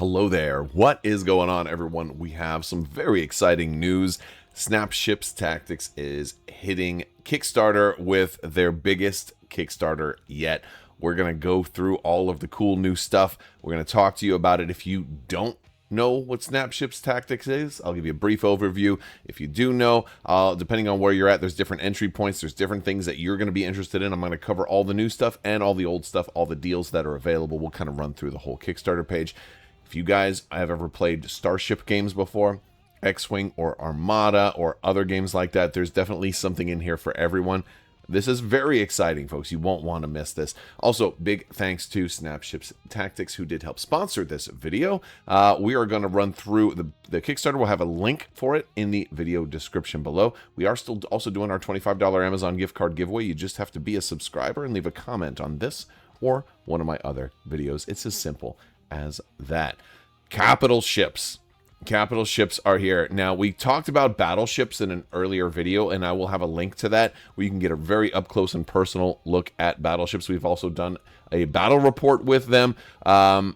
Hello there. What is going on, everyone? We have some very exciting news. Snapships Tactics is hitting Kickstarter with their biggest Kickstarter yet. We're going to go through all of the cool new stuff. We're going to talk to you about it. If you don't know what Snapships Tactics is, I'll give you a brief overview. If you do know, depending on where you're at, there's different entry points. There's different things that you're going to be interested in. I'm going to cover all the new stuff and all the old stuff, all the deals that are available. We'll kind of run through the whole Kickstarter page. If you guys have ever played Starship games before, X-Wing or Armada or other games like that, there's definitely something in here for everyone. This is very exciting, folks. You won't want to miss this. Also, big thanks to Snapships Tactics, who did help sponsor this video. We are going to run through the Kickstarter. We'll have a link for it in the video description below. We are still also doing our $25 Amazon gift card giveaway. You just have to be a subscriber and leave a comment on this or one of my other videos. It's as simple as that. Capital ships. Capital ships are here. Now, we talked about battleships in an earlier video, and I will have a link to that where you can get a very up close and personal look at battleships. We've also done a battle report with them.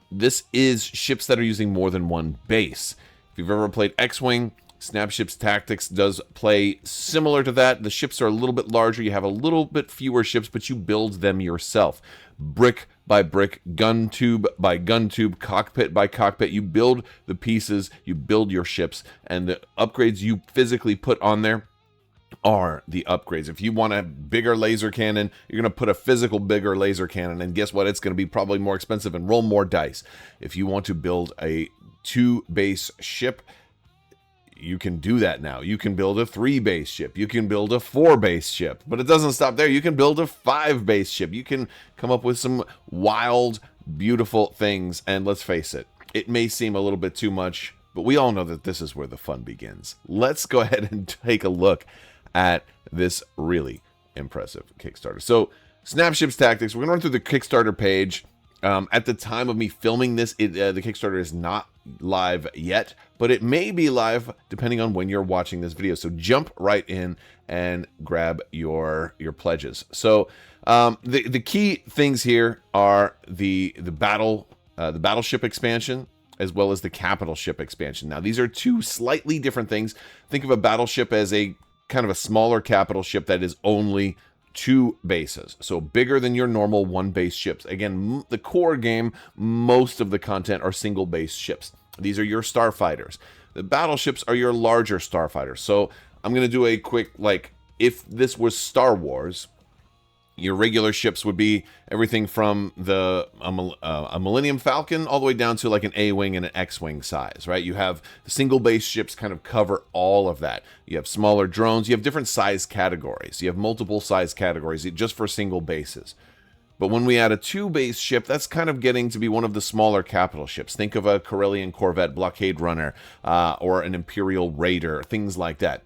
This is ships that are using more than one base. If you've ever played X-Wing, Snapships Tactics does play similar to that. The ships are a little bit larger. You have a little bit fewer ships, but you build them yourself. Brick by brick, gun tube by gun tube, cockpit by cockpit. You build the pieces, you build your ships, and the upgrades you physically put on there are the upgrades. If you want a bigger laser cannon, you're going to put a physical bigger laser cannon, and guess what? It's going to be probably more expensive and roll more dice. If you want to build a 2-base ship, you can do that now. You can build a 3-base ship. You can build a 4-base ship. But it doesn't stop there. You can build a 5-base ship. You can come up with some wild, beautiful things. And let's face it, it may seem a little bit too much, but we all know that this is where the fun begins. Let's go ahead and take a look at this really impressive Kickstarter. So, Snapships Tactics, we're going to run through the Kickstarter page. At the time of me filming this, the Kickstarter is not live yet, but it may be live depending on when you're watching this video. So jump right in and grab your pledges. So the key things here are the battleship expansion as well as the capital ship expansion. Now, these are two slightly different things. Think of a battleship as a kind of a smaller capital ship that is only 2 bases, so bigger than your normal 1-base ships. Again, the core game, most of the content are single base ships. These are your starfighters. The battleships are your larger starfighters. So I'm going to do a quick, like, if this was Star Wars, your regular ships would be everything from a Millennium Falcon all the way down to like an A-Wing and an X-Wing size, right? You have the single base ships kind of cover all of that. You have smaller drones. You have different size categories. You have multiple size categories just for single bases. But when we add a 2-base ship, that's kind of getting to be one of the smaller capital ships. Think of a Corellian Corvette blockade runner or an Imperial Raider, things like that.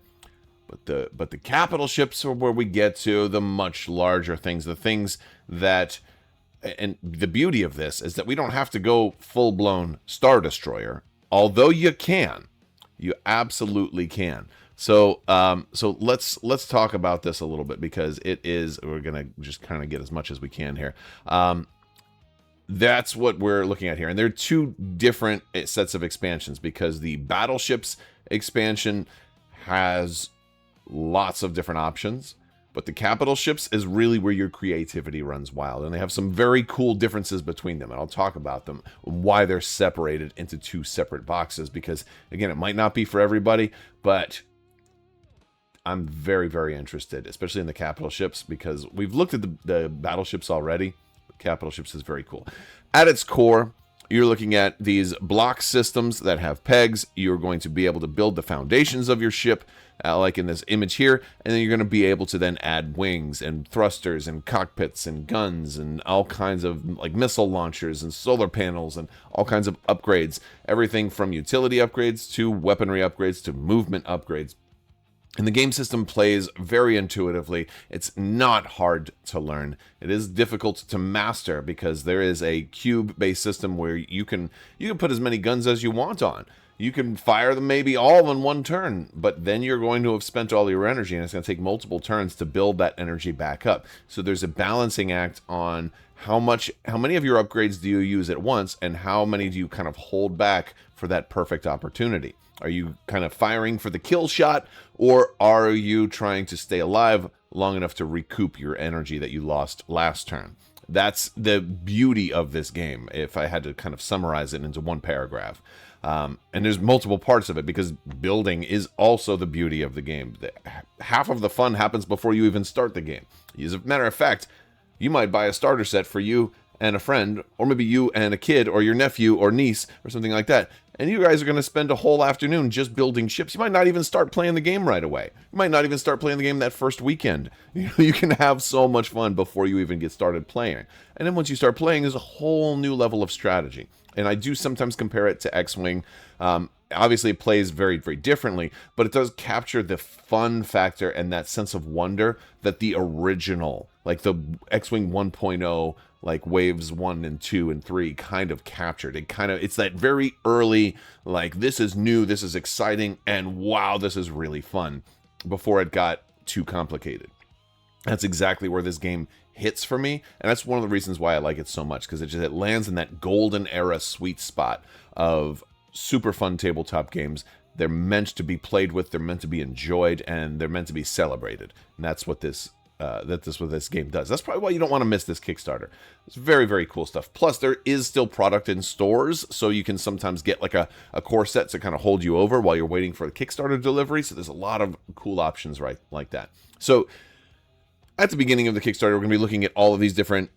But the capital ships are where we get to the much larger things, the things that, and the beauty of this is that we don't have to go full-blown Star Destroyer, although you can. You absolutely can. So let's talk about this a little bit, because we're gonna just kind of get as much as we can here. That's what we're looking at here, and there are 2 different sets of expansions, because the battleships expansion has lots of different options, but the capital ships is really where your creativity runs wild, and they have some very cool differences between them, and I'll talk about them, why they're separated into 2 separate boxes, because again, it might not be for everybody, but I'm very, very interested, especially in the capital ships, because we've looked at the battleships already. Capital ships is very cool. At its core, you're looking at these block systems that have pegs. You're going to be able to build the foundations of your ship, like in this image here, and then you're going to be able to then add wings and thrusters and cockpits and guns and all kinds of like missile launchers and solar panels and all kinds of upgrades. Everything from utility upgrades to weaponry upgrades to movement upgrades. And the game system plays very intuitively. It's not hard to learn. It is difficult to master, because there is a cube-based system where you can put as many guns as you want on. You can fire them maybe all in one turn, but then you're going to have spent all your energy, and it's going to take multiple turns to build that energy back up. So there's a balancing act on how many of your upgrades do you use at once, and how many do you kind of hold back for that perfect opportunity? Are you kind of firing for the kill shot, or are you trying to stay alive long enough to recoup your energy that you lost last turn? That's the beauty of this game, if I had to kind of summarize it into one paragraph. And there's multiple parts of it, because building is also the beauty of the game. Half of the fun happens before you even start the game. As a matter of fact, you might buy a starter set for you and a friend, or maybe you and a kid, or your nephew or niece, or something like that. And you guys are going to spend a whole afternoon just building ships. You might not even start playing the game right away. You might not even start playing the game that first weekend. You can have so much fun before you even get started playing. And then once you start playing, there's a whole new level of strategy. And I do sometimes compare it to X-Wing. Obviously, it plays very, very differently, but it does capture the fun factor and that sense of wonder that the original, like the X-Wing 1.0, like waves 1 and 2 and 3 kind of captured. It's that very early, like, this is new, this is exciting, and wow, this is really fun, before it got too complicated. That's exactly where this game hits for me, and that's one of the reasons why I like it so much, because it lands in that golden era sweet spot of super fun tabletop games. They're meant to be played with, they're meant to be enjoyed, and they're meant to be celebrated. And that's what this what this game does. That's probably why you don't want to miss this Kickstarter. It's very, very cool stuff. Plus, there is still product in stores, so you can sometimes get like a core set to kind of hold you over while you're waiting for the Kickstarter delivery. So there's a lot of cool options right like that. So at the beginning of the Kickstarter, we're going to be looking at all of these different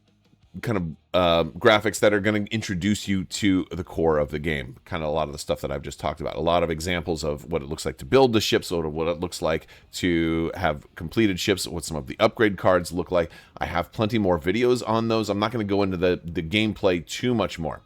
kind of graphics that are going to introduce you to the core of the game. Kind of a lot of the stuff that I've just talked about. A lot of examples of what it looks like to build the ships, or what it looks like to have completed ships, what some of the upgrade cards look like. I have plenty more videos on those. I'm not going to go into the gameplay too much more.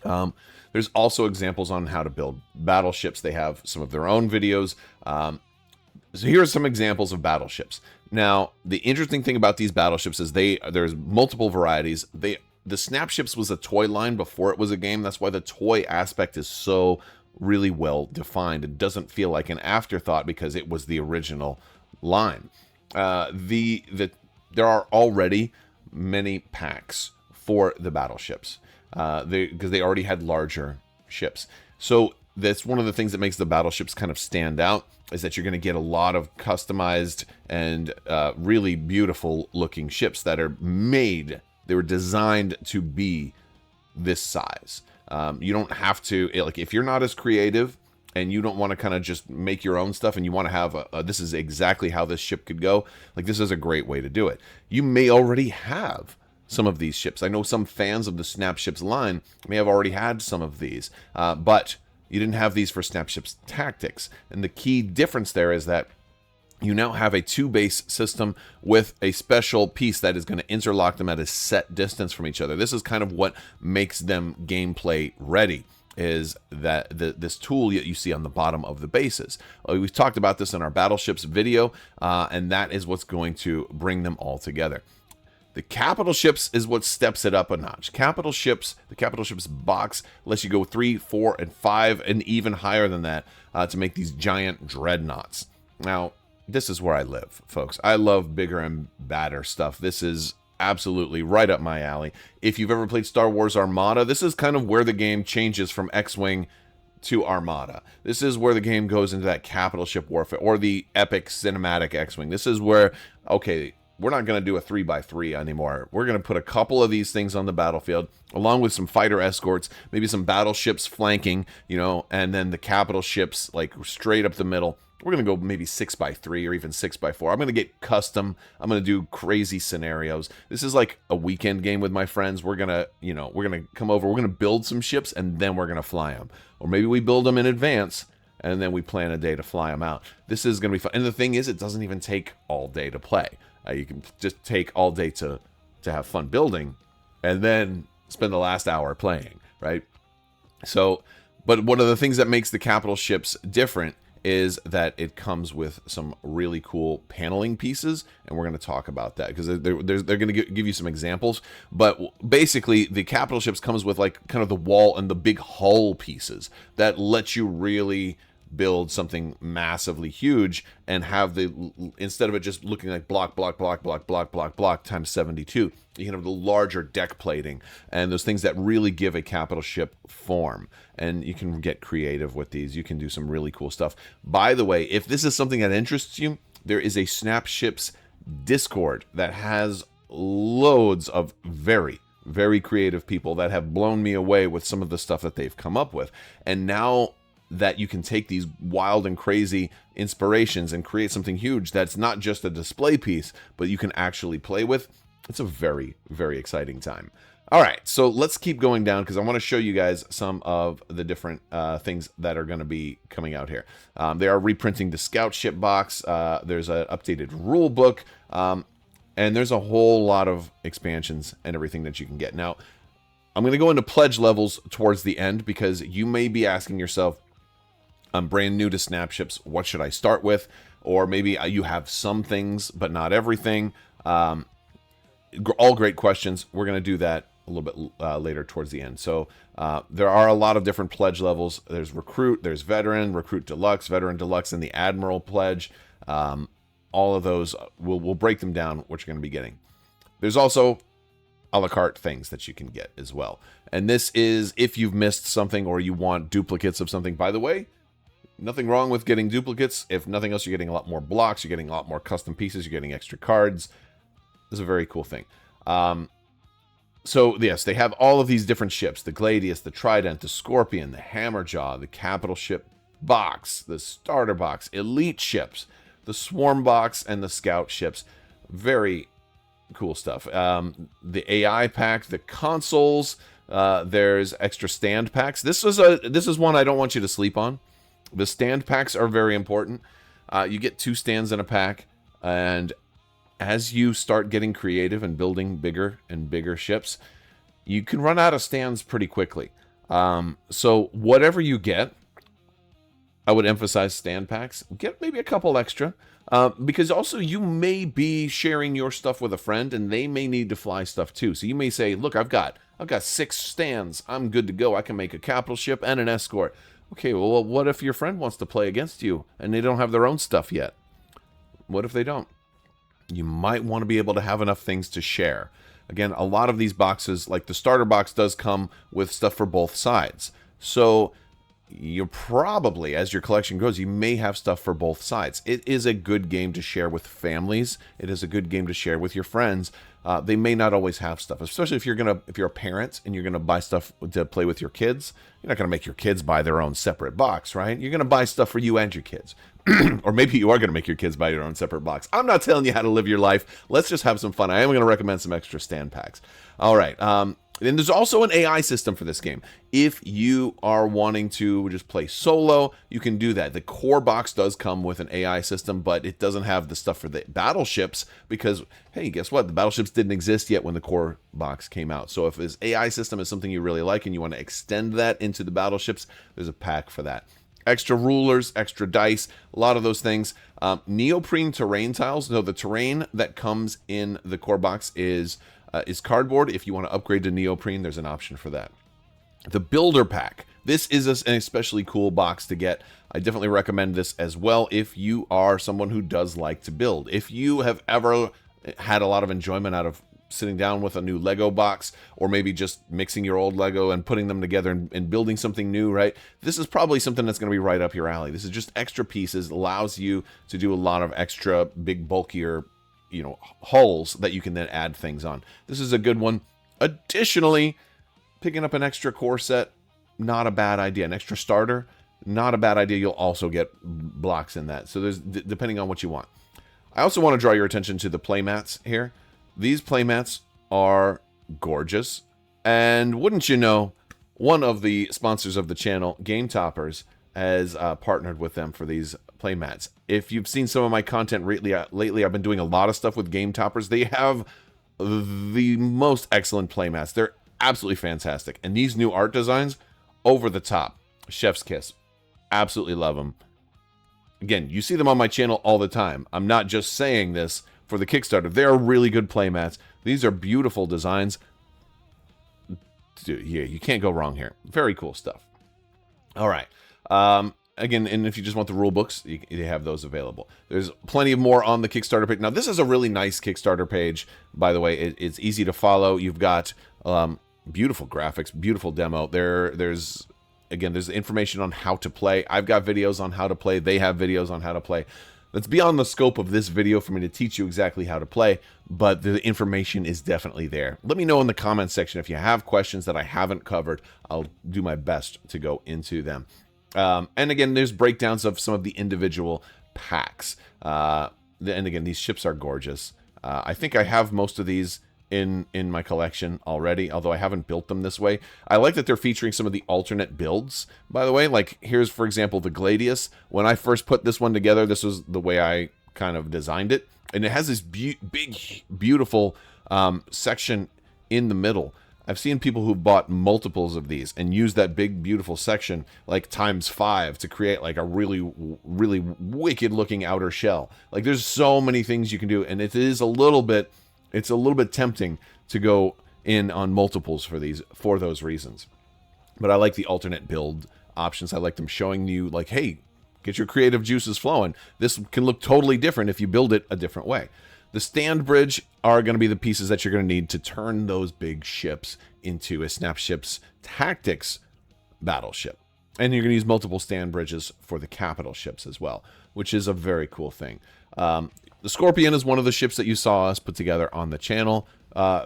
There's also examples on how to build battleships. They have some of their own videos. So here are some examples of battleships. Now, the interesting thing about these battleships is there's multiple varieties. The Snapships was a toy line before it was a game. That's why the toy aspect is so really well defined. It doesn't feel like an afterthought because it was the original line. There are already many packs for the battleships because they already had larger ships. So that's one of the things that makes the battleships kind of stand out, is that you're going to get a lot of customized and really beautiful looking ships that are made. They were designed to be this size. You don't have to, like, if you're not as creative and you don't want to kind of just make your own stuff and you want to have this is exactly how this ship could go, like, this is a great way to do it. You may already have some of these ships. I know some fans of the Snapships line may have already had some of these, but you didn't have these for Snapships Tactics. And the key difference there is that you now have a 2-base system with a special piece that is going to interlock them at a set distance from each other. This is kind of what makes them gameplay ready, is that this tool that you see on the bottom of the bases. We've talked about this in our Battleships video, and that is what's going to bring them all together. The capital ships is what steps it up a notch. The capital ships box lets you go 3, 4, and 5, and even higher than that to make these giant dreadnoughts. Now, this is where I live, folks. I love bigger and badder stuff. This is absolutely right up my alley. If you've ever played Star Wars Armada, this is kind of where the game changes from X-Wing to Armada. This is where the game goes into that capital ship warfare, or the epic cinematic X-Wing. This is where, okay, we're not going to do a 3x3 anymore. We're going to put a couple of these things on the battlefield, along with some fighter escorts, maybe some battleships flanking, and then the capital ships like straight up the middle. We're going to go maybe 6x3 or even 6x4. I'm going to get custom. I'm going to do crazy scenarios. This is like a weekend game with my friends. We're going to come over. We're going to build some ships, and then we're going to fly them. Or maybe we build them in advance, and then we plan a day to fly them out. This is going to be fun. And the thing is, it doesn't even take all day to play. You can just take all day to have fun building, and then spend the last hour playing, right? So, but one of the things that makes the capital ships different is that it comes with some really cool paneling pieces, and we're going to talk about that because they're going to give you some examples. But basically, the capital ships comes with like kind of the wall and the big hull pieces that let you really build something massively huge and have instead of it just looking like block, block, block, block, block, block, block times 72, you can have the larger deck plating and those things that really give a capital ship form. And you can get creative with these. You can do some really cool stuff. By the way, if this is something that interests you, there is a Snapships Discord that has loads of very, very creative people that have blown me away with some of the stuff that they've come up with. And now that you can take these wild and crazy inspirations and create something huge that's not just a display piece, but you can actually play with, it's a very, very exciting time. All right, so let's keep going down because I want to show you guys some of the different things that are going to be coming out here. They are reprinting the Scout Ship box. There's an updated rule book, and there's a whole lot of expansions and everything that you can get. Now, I'm going to go into pledge levels towards the end because you may be asking yourself, I'm brand new to Snapships, what should I start with? Or maybe you have some things, but not everything. All great questions. We're going to do that a little bit later towards the end. So there are a lot of different pledge levels. There's Recruit, there's Veteran, Recruit Deluxe, Veteran Deluxe, and the Admiral pledge. All of those, we'll break them down, what you're going to be getting. There's also a la carte things that you can get as well. And this is if you've missed something or you want duplicates of something. By the way, nothing wrong with getting duplicates. If nothing else, you're getting a lot more blocks, you're getting a lot more custom pieces, you're getting extra cards. This is a very cool thing. So yes, they have all of these different ships: the Gladius, the Trident, the Scorpion, the Hammerjaw, the Capital Ship box, the Starter box, Elite ships, the Swarm box, and the Scout ships. Very cool stuff. The AI pack, the consoles. There's extra stand packs. This is one I don't want you to sleep on. The stand packs are very important. You get 2 stands in a pack, and as you start getting creative and building bigger and bigger ships, you can run out of stands pretty quickly. So whatever you get, I would emphasize stand packs. Get maybe a couple extra, because also you may be sharing your stuff with a friend, and they may need to fly stuff too. So you may say, "Look, I've got 6 stands. I'm good to go. I can make a capital ship and an escort." Okay, well, what if your friend wants to play against you and they don't have their own stuff yet? What if they don't? You might want to be able to have enough things to share. Again, a lot of these boxes, like the starter box, does come with stuff for both sides. So you're probably, as your collection grows, you may have stuff for both sides. It is a good game to share with families. It is a good game to share with your friends. They may not always have stuff, especially if you're a parent and you're gonna buy stuff to play with your kids. You're not gonna make your kids buy their own separate box, right? You're gonna buy stuff for you and your kids. Or maybe you are going to make your kids buy your own separate box. I'm not telling you how to live your life. Let's just have some fun. I am going to recommend some extra stand packs. All right. And there's also an AI system for this game. If you are wanting to just play solo, you can do that. The core box does come with an AI system, but it doesn't have the stuff for the battleships because, hey, guess what? The battleships didn't exist yet when the core box came out. So if this AI system is something you really like and you want to extend that into the battleships, there's a pack for that. Extra rulers, extra dice, a lot of those things. Neoprene terrain tiles. No, the terrain that comes in the core box is cardboard. If you want to upgrade to neoprene, there's an option for that. The builder pack. This is an especially cool box to get. I definitely recommend this as well if you are someone who does like to build. If you have ever had a lot of enjoyment out of sitting down with a new Lego box, or maybe just mixing your old Lego and putting them together and building something new, right? This is probably something that's going to be right up your alley. This is just extra pieces, allows you to do a lot of extra big, bulkier, hulls that you can then add things on. This is a good one. Additionally, picking up an extra core set, not a bad idea. An extra starter, not a bad idea. You'll also get blocks in that. So there's depending on what you want. I also want to draw your attention to the playmats here. These playmats are gorgeous, and wouldn't you know, one of the sponsors of the channel, Game Toppers, has partnered with them for these playmats. If you've seen some of my content lately, I've been doing a lot of stuff with Game Toppers. They have the most excellent playmats. They're absolutely fantastic, and these new art designs, over the top. Chef's kiss. Absolutely love them. Again, you see them on my channel all the time. I'm not just saying this for the Kickstarter. They're really good playmats. These are beautiful designs. Dude, yeah, you can't go wrong here. Very cool stuff. All right. Again, and if you just want the rule books, you have those available. There's plenty more on the Kickstarter page. Now, this is a really nice Kickstarter page, by the way. It's easy to follow. You've got beautiful graphics, beautiful demo. There's information on how to play. I've got videos on how to play. They have videos on how to play. That's beyond the scope of this video for me to teach you exactly how to play, but the information is definitely there. Let me know in the comments section if you have questions that I haven't covered. I'll do my best to go into them. And again, there's breakdowns of some of the individual packs. And again, these ships are gorgeous. I think I have most of these in my collection already, although I haven't built them this way. I like that they're featuring some of the alternate builds, by the way. Like, here's, for example, the Gladius. When I first put this one together, this was the way I kind of designed it. And it has this big, beautiful section in the middle. I've seen people who bought multiples of these and used that big, beautiful section like ×5 to create like a really, really wicked looking outer shell. Like, there's so many things you can do, and it's a little bit tempting to go in on multiples for these for those reasons. But I like the alternate build options. I like them showing you like, hey, get your creative juices flowing. This can look totally different if you build it a different way. The stand bridge are going to be the pieces that you're going to need to turn those big ships into a Snapships Tactics battleship. And you're going to use multiple stand bridges for the capital ships as well, which is a very cool thing. The Scorpion is one of the ships that you saw us put together on the channel.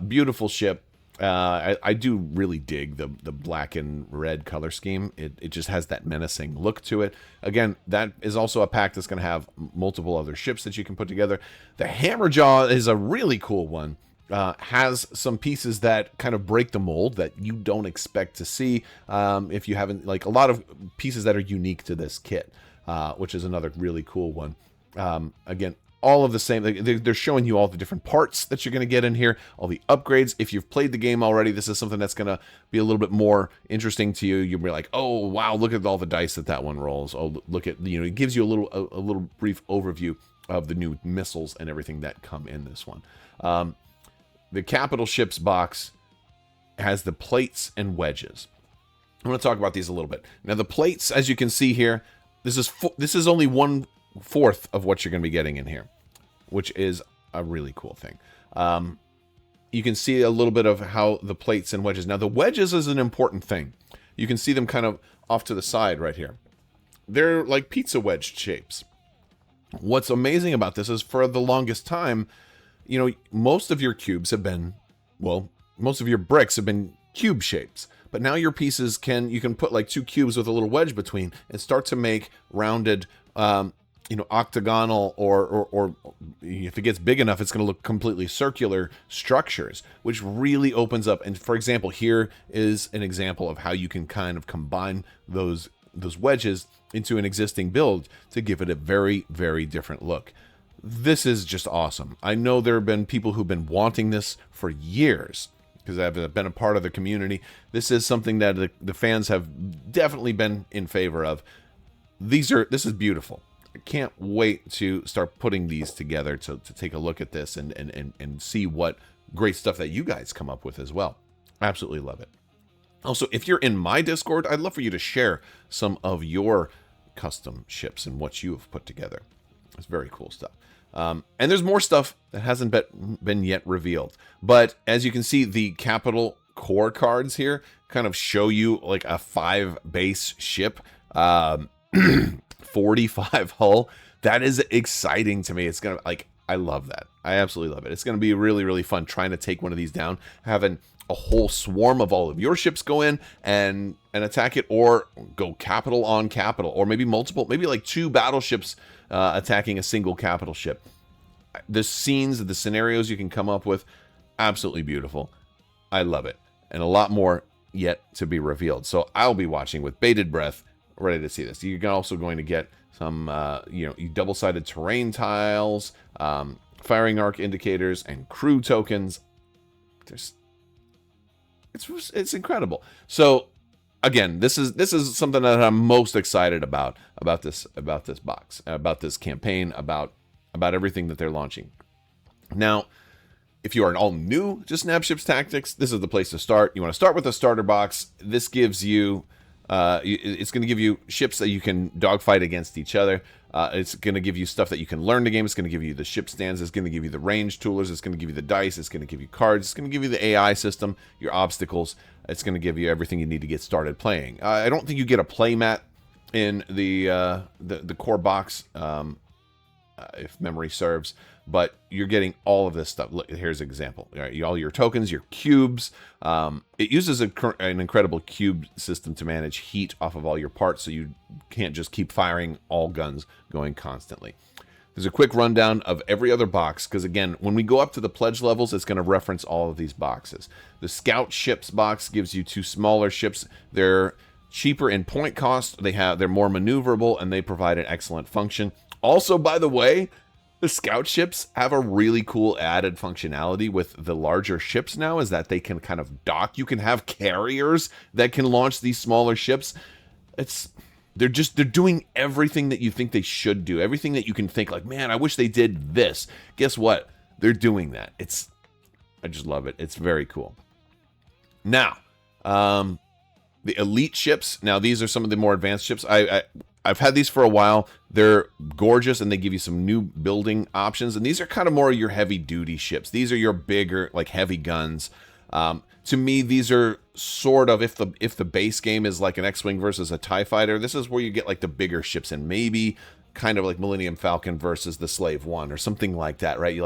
Beautiful ship. I do really dig the black and red color scheme. It just has that menacing look to it. Again, that is also a pack that's going to have multiple other ships that you can put together. The Hammerjaw is a really cool one. Has some pieces that kind of break the mold that you don't expect to see if you haven't, like a lot of pieces that are unique to this kit, which is another really cool one. Again, all of the same, they're showing you all the different parts that you're going to get in here, all the upgrades. If you've played the game already, this is something that's going to be a little bit more interesting to you. You'll be like, oh, wow, look at all the dice that one rolls. Oh, look at, it gives you a little brief overview of the new missiles and everything that come in this one. The capital ships box has the plates and wedges. I want to talk about these a little bit. Now, the plates, as you can see here, this is only 1/4 of what you're going to be getting in here, which is a really cool thing. You can see a little bit of how the plates and wedges. Now, the wedges is an important thing. You can see them kind of off to the side right here. They're like pizza wedge shapes. What's amazing about this is for the longest time, most of your cubes have been, most of your bricks have been cube shapes. But now your pieces you can put like 2 cubes with a little wedge between and start to make rounded, octagonal or if it gets big enough, it's going to look completely circular structures, which really opens up. And for example, here is an example of how you can kind of combine those wedges into an existing build to give it a very, very different look. This is just awesome. I know there have been people who've been wanting this for years because I've been a part of the community. This is something that the fans have definitely been in favor of. This is beautiful. I can't wait to start putting these together to take a look at this and see what great stuff that you guys come up with as well. Absolutely love it. Also, if you're in my Discord, I'd love for you to share some of your custom ships and what you have put together. It's very cool stuff. And there's more stuff that hasn't been yet revealed. But as you can see, the capital core cards here kind of show you like a 5 base ship. 45 hull. That is exciting to me. It's gonna I love that. I absolutely love it. It's gonna be really, really fun trying to take one of these down, having a whole swarm of all of your ships go in and attack it, or go capital on capital, or maybe multiple, maybe like 2 battleships attacking a single capital ship. The scenes, the scenarios you can come up with, absolutely beautiful. I love it, and a lot more yet to be revealed. So I'll be watching with bated breath, ready to see this. You're also going to get some, double-sided terrain tiles, firing arc indicators, and crew tokens. It's incredible. So again, this is something that I'm most excited about this box, about this campaign, about everything that they're launching. Now, if you are all new to Snapships Tactics, this is the place to start. You want to start with a starter box. This gives you It's going to give you ships that you can dogfight against each other. It's going to give you stuff that you can learn the game. It's going to give you the ship stands. It's going to give you the range toolers. It's going to give you the dice. It's going to give you cards. It's going to give you the AI system, your obstacles. It's going to give you everything you need to get started playing. I don't think you get a play mat in the core box, if memory serves, but you're getting all of this stuff. Look, here's an example. All your tokens, your cubes. It uses an incredible cube system to manage heat off of all your parts, so you can't just keep firing all guns going constantly. There's a quick rundown of every other box, because again, when we go up to the pledge levels, it's going to reference all of these boxes. The Scout Ships box gives you 2 smaller ships. They're cheaper in point cost. They're more maneuverable, and they provide an excellent function. Also, by the way, the Scout Ships have a really cool added functionality with the larger ships now, is that they can kind of dock. You can have carriers that can launch these smaller ships. They're doing everything that you think they should do. Everything that you can think like, man, I wish they did this. Guess what? They're doing that. I just love it. It's very cool. Now, the elite ships. Now, these are some of the more advanced ships. I've had these for a while. They're gorgeous, and they give you some new building options. And these are kind of more your heavy-duty ships. These are your bigger, like, heavy guns. To me, these are sort of, if the base game is like an X-Wing versus a TIE Fighter, this is where you get, like, the bigger ships, and maybe kind of like Millennium Falcon versus the Slave One or something like that, right?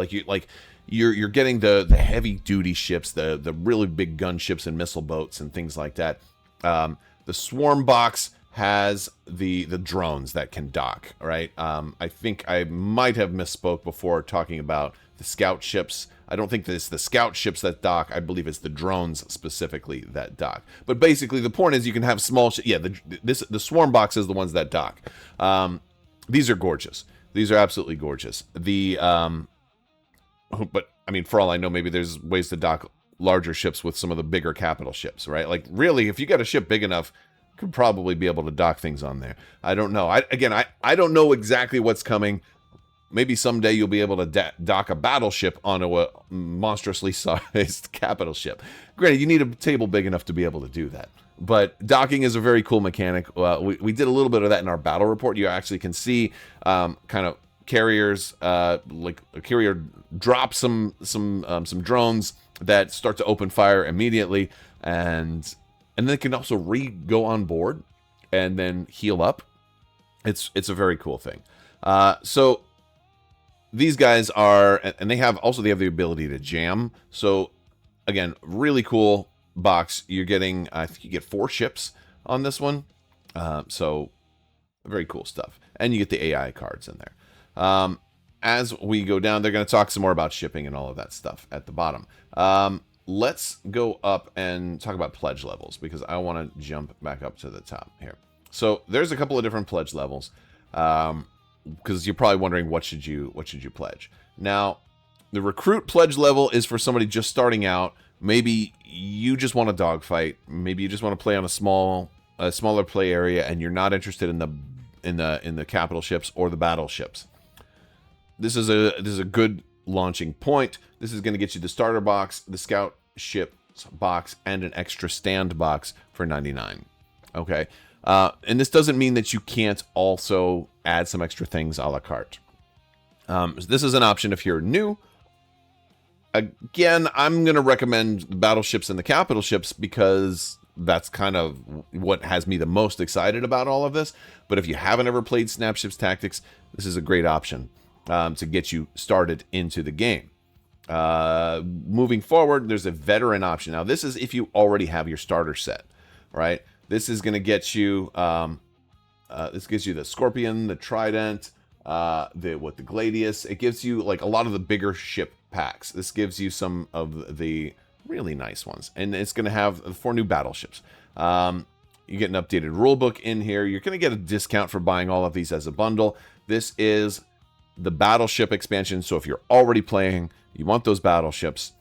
You're getting the heavy-duty ships, the really big gunships and missile boats and things like that. The Swarm box has the drones that can dock, right? I think I might have misspoke before talking about the Scout ships. I don't think that it's the Scout ships that dock. I believe it's the drones specifically that dock. But basically, the point is you can have small ships. Yeah, the Swarm box is the ones that dock. These are gorgeous. These are absolutely gorgeous. But I mean, for all I know, maybe there's ways to dock larger ships with some of the bigger capital ships, right? Like, really, if you got a ship big enough, could probably be able to dock things on there. I don't know. I don't know exactly what's coming. Maybe someday you'll be able to dock a battleship onto a monstrously sized capital ship. Granted, you need a table big enough to be able to do that. But docking is a very cool mechanic. We did a little bit of that in our battle report. You actually can see kind of carriers, like a carrier drop some drones that start to open fire immediately, and then they can also go on board and then heal up. It's a very cool thing. So these guys are, and they have the ability to jam. So again, really cool box. You're getting, I think you get 4 ships on this one. So very cool stuff. And you get the AI cards in there. As we go down, they're going to talk some more about shipping and all of that stuff at the bottom. Let's go up and talk about pledge levels, because I want to jump back up to the top here. So there's a couple of different pledge levels, because you're probably wondering what should you pledge. Now, the recruit pledge level is for somebody just starting out. Maybe you just want a dogfight. Maybe you just want to play on a smaller play area, and you're not interested in the capital ships or the battleships. This is a good launching point. This is going to get you the starter box, the Scout Ship box, and an extra stand box for $99. Okay, and this doesn't mean that you can't also add some extra things a la carte. This is an option if you're new. Again, I'm going to recommend the battleships and the capital ships because that's kind of what has me the most excited about all of this. But if you haven't ever played Snapships Tactics, this is a great option to get you started into the game. Moving forward, there's a veteran option. Now, this is if you already have your starter set, right? This is going to get you, this gives you the Scorpion, the Trident, the Gladius. It gives you like a lot of the bigger ship packs. This gives you some of the really nice ones, and it's going to have 4 new battleships. You get an updated rulebook in here. You're going to get a discount for buying all of these as a bundle. This is the battleship expansion, so if you're already playing, you want those battleships.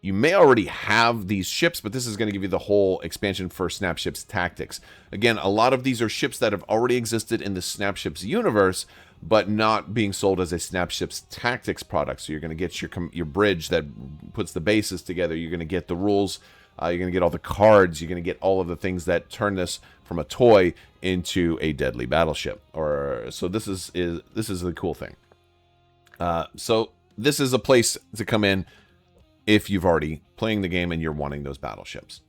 You may already have these ships, but this is going to give you the whole expansion for Snapships Tactics. Again, a lot of these are ships that have already existed in the Snapships universe, but not being sold as a Snapships Tactics product. So you're going to get your bridge that puts the bases together. You're going to get the rules You're going to get all the cards. You're going to get all of the things that turn this from a toy into a deadly battleship. So this is the cool thing. So this is a place to come in if you've already playing the game and you're wanting those battleships.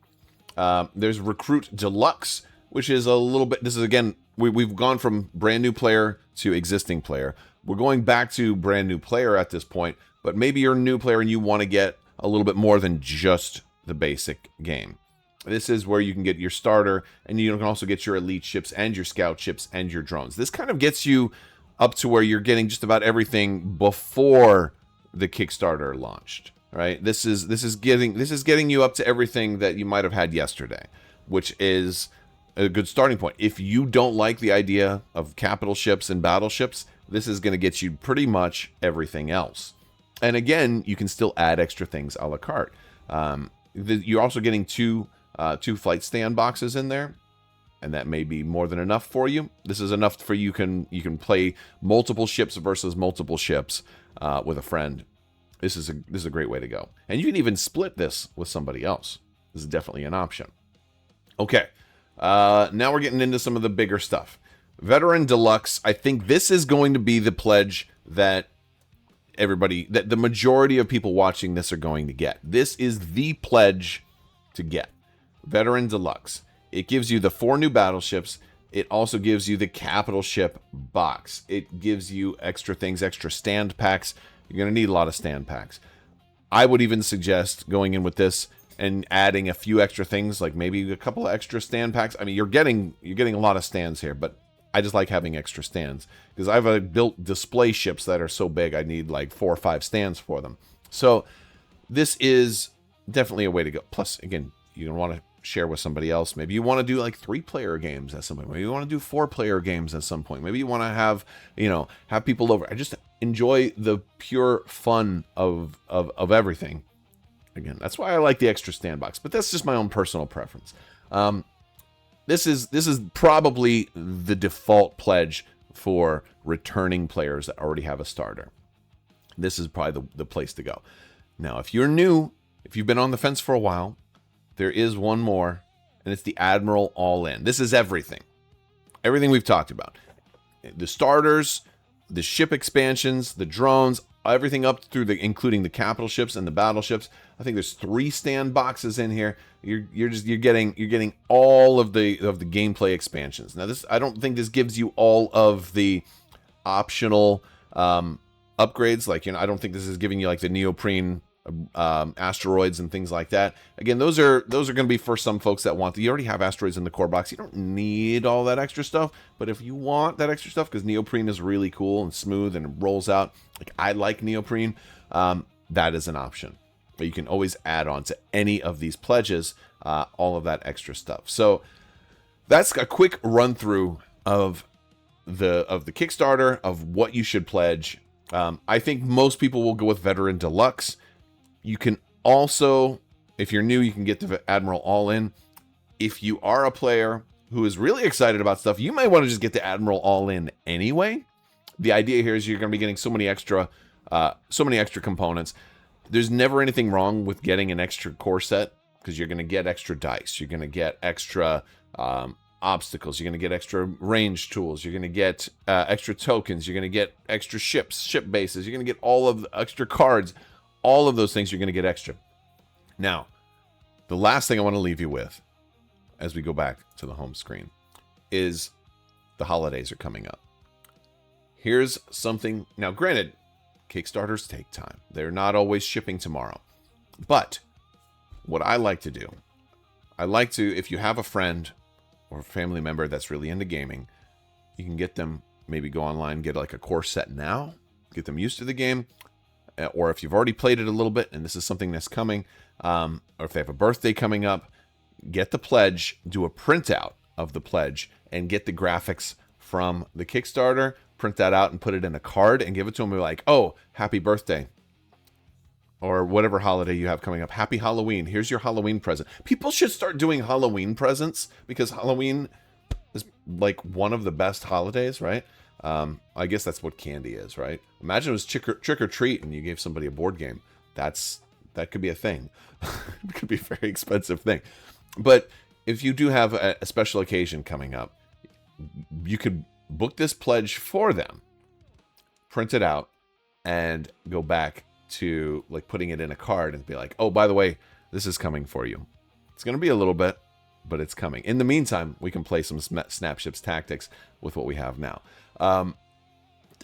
There's Recruit Deluxe, which is a little bit. This is, again, we've gone from brand new player to existing player. We're going back to brand new player at this point, but maybe you're a new player and you want to get a little bit more than just the basic game. This is where you can get your starter, and you can also get your elite ships and your scout ships and your drones. This kind of gets you up to where you're getting just about everything before the Kickstarter launched. Right? This is getting you up to everything that you might have had yesterday, which is a good starting point. If you don't like the idea of capital ships and battleships, this is going to get you pretty much everything else. And again, you can still add extra things a la carte. You're also getting two flight stand boxes in there, and that may be more than enough for you. This is enough for you can play multiple ships versus multiple ships with a friend. This is a great way to go. And you can even split this with somebody else. This is definitely an option. Okay, now we're getting into some of the bigger stuff. Veteran Deluxe, I think this is going to be the pledge that that the majority of people watching this are going to get. This is the pledge to get. Veteran Deluxe. It gives you the 4 new battleships. It also gives you the capital ship box. It gives you extra things, extra stand packs. You're going to need a lot of stand packs. I would even suggest going in with this and adding a few extra things, like maybe a couple of extra stand packs. I mean, you're getting a lot of stands here, but I just like having extra stands because I've built display ships that are so big I need like 4 or 5 stands for them. So this is definitely a way to go. Plus, again, you want to share with somebody else. Maybe you want to do like 3-player games at some point. Maybe you want to do 4-player games at some point. Maybe you want to have people over. I just enjoy the pure fun of everything. Again, that's why I like the extra stand box, but that's just my own personal preference. This is probably the default pledge for returning players that already have a starter. This is probably the place to go. Now, if you're new, if you've been on the fence for a while, there is one more, and it's the Admiral All-In. This is everything. Everything we've talked about. The starters, the ship expansions, the drones, everything up through including the capital ships and the battleships. I think there's 3 stand boxes in here. You're getting all of the gameplay expansions. Now I don't think this gives you all of the optional upgrades. Like, I don't think this is giving you like the neoprene asteroids and things like that. Again, those are going to be for some folks that you already have asteroids in the core box. You don't need all that extra stuff, but if you want that extra stuff, because neoprene is really cool and smooth and it rolls out, like I like neoprene, that is an option. But you can always add on to any of these pledges all of that extra stuff. So that's a quick run through of the Kickstarter, of what you should pledge. I think most people will go with Veteran Deluxe. You can also, if you're new, you can get the Admiral All-In. If you are a player who is really excited about stuff, you might want to just get the Admiral All-In anyway. The idea here is you're going to be getting so many extra components. There's never anything wrong with getting an extra core set, because you're going to get extra dice. You're going to get extra obstacles. You're going to get extra range tools. You're going to get extra tokens. You're going to get extra ships, ship bases. You're going to get all of the extra cards. All of those things you're going to get extra. Now, the last thing I want to leave you with, as we go back to the home screen, is the holidays are coming up. Here's something. Now, granted, Kickstarters take time. They're not always shipping tomorrow. But what I like to do, if you have a friend or a family member that's really into gaming, you can get them, maybe go online, get like a core set now, get them used to the game. Or if you've already played it a little bit and this is something that's coming, or if they have a birthday coming up, get the pledge, do a printout of the pledge, and get the graphics from the Kickstarter, print that out and put it in a card and give it to them. Be like, oh, happy birthday. Or whatever holiday you have coming up. Happy Halloween. Here's your Halloween present. People should start doing Halloween presents, because Halloween is like one of the best holidays, right? I guess that's what candy is, right? Imagine it was trick or treat and you gave somebody a board game. That's That could be a thing. It could be a very expensive thing. But if you do have a special occasion coming up, you could book this pledge for them, print it out, and go back to like putting it in a card and be like, oh, by the way, this is coming for you. It's going to be a little bit, but it's coming. In the meantime, we can play some Snapships Tactics with what we have now.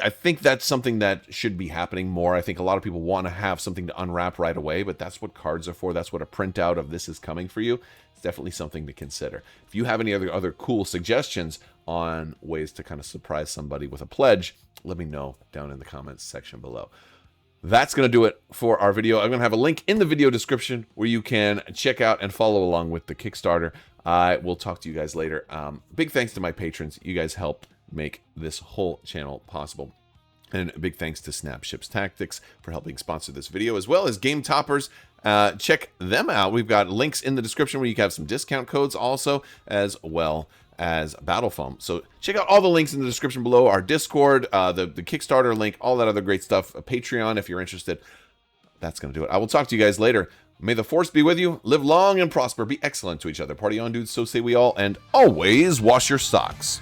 I think that's something that should be happening more. I think a lot of people want to have something to unwrap right away, but that's what cards are for. That's what a printout of this is coming for you. It's definitely something to consider. If you have any other cool suggestions on ways to kind of surprise somebody with a pledge, let me know down in the comments section below. That's going to do it for our video. I'm going to have a link in the video description where you can check out and follow along with the Kickstarter. I will talk to you guys later. Big thanks to my patrons. You guys help make this whole channel possible. And a big thanks to Snapships Tactics for helping sponsor this video, as well as Game Toppers. Check them out. We've got links in the description where you can have some discount codes also, as well as Battle Foam. So check out all the links in the description below. Our Discord, the Kickstarter link, all that other great stuff. A Patreon if you're interested. That's going to do it. I will talk to you guys later. May the Force be with you. Live long and prosper. Be excellent to each other. Party on, dudes. So say we all. And always wash your socks.